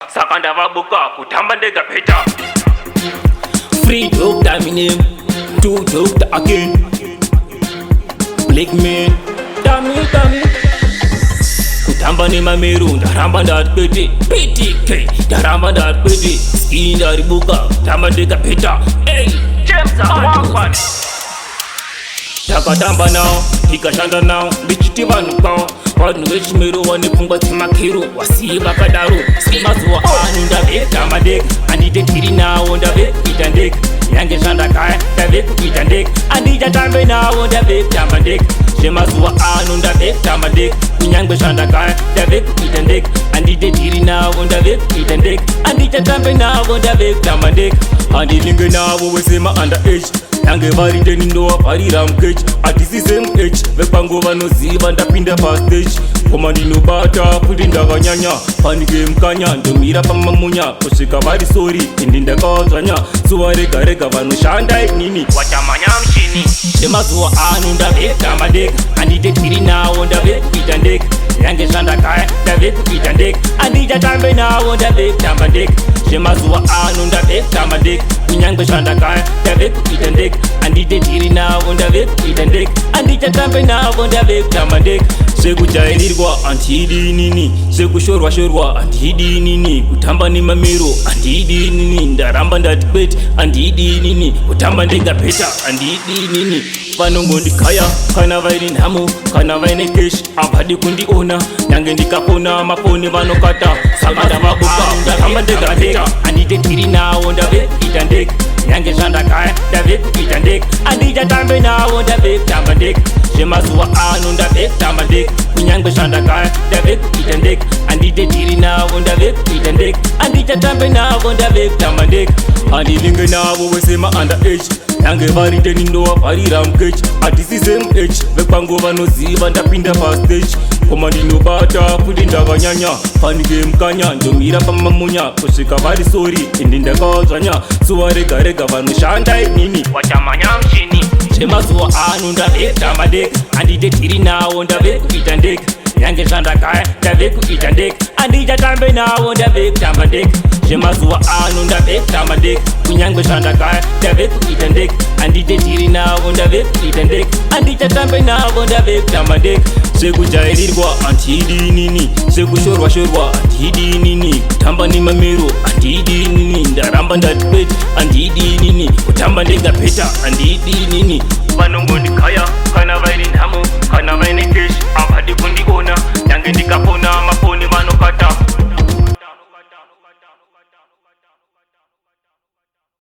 Saka ndavabuka kutamba ndegapeta. Free doctor my name, two doctor again. Black man, tami kutamba ni mameru ndaramba ndatpete PTK ndaramba ndatpete ski ndaribuka kutamba ndegapeta. Hey, James Awakwan. takatamba nawo tikashanda nawo ndichiti vanhu kwavo vanhu vechimero vane pfungwa dzemakero wasiye vakadaro semazuva ano ndave kutamba ndega handite tiri nawo ndave kuita ndega nyange zvandakaya ndave kuita ndega handichatambe nawo ndave kutamba ndega zvemazuva ano ndave kutamba ndega kunyange zvandakaya ndave kuita ndega handite tiri nawo ndave kuita ndega handichatambe nawo ndave kutamba ndega handilinge navo vesema under age nyange vari ndeni ndovabharira mukechi hatisi mh vekwangu vanoziva ndapinda pastage koma ndinobata kuti ndakanyanya panike mukanya ndomira pamamunya kusvika vari sori ende ndakawadzvanya zuva rega rega vanoshanda inini Watamanya mshini. zvemazuva ano ndave kutamba ndega handite tiri nawo ndave kuita ndega nyange zvandakaya ndave kuita ndega handichatambe nawo ndave kutamba ndega zvemazuva ano ndave kutamba ndega kunyange zvandakaya ndave kuita ndega handite tiri nawo ndave kuita ndega handichatambe nawo ndave kutamba ndega zvekujairirwa handidi inini zvekushorwa shorwa handidi inini kutamba nemamero handidi inini ndaramba ndati kwete handidi inini kutamba ndegapeta handidi inini vanongondikaya kana vaine nhamo kana vaine keshi havadi kundiona nyange ndikapona mafoni vanokata saka ndavabuka ndatamba ndegapeta handite tiri nawo ndave kuita ndega nyange zvandakaya ndave kuita ndega handichatambe nawo ndave kutamba ndega zvemazuva ano ndave kutamba ndega kunyange zvandakaya ndave kuita ndega handite tiri nawo ndave kuita ndega handichatambe nawo ndave kutamba ndega handilinge navo vesema under age nyange vari ndeni ndovabharira mukechi hatisi mh vekwangu vanoziva ndapinda pastage koma ndinobata kuti ndakanyanya panike mukanya ndomira pamamunya kusvika vari sori ende ndakawadzvanya zuva rega rega vanoshanda inini Watamanya mshini. zvemazuva ano ndave kutamba ndega handite tiri nawo ndave kuita ndega nyange zvandakaya ndave kuita ndega handichatambe nawo ndave kutamba ndega zvemazuva ano ndave kutamba ndega kunyange zvandakaya ndave kuita ndega handite tiri nawo ndave kuita ndega handichatambe nawo ndave kutamba ndega zvekujairirwa handidi inini zvekushorwa shorwa handidi inini kutamba nemamero handidi inini ndaramba ndati kwete handidi inini kutamba ndegapeta handidi inini Vanongondikaya kana vaine nhamo kana vaine keshi havadi kundiona nyange ndikapona mafoni vanokata.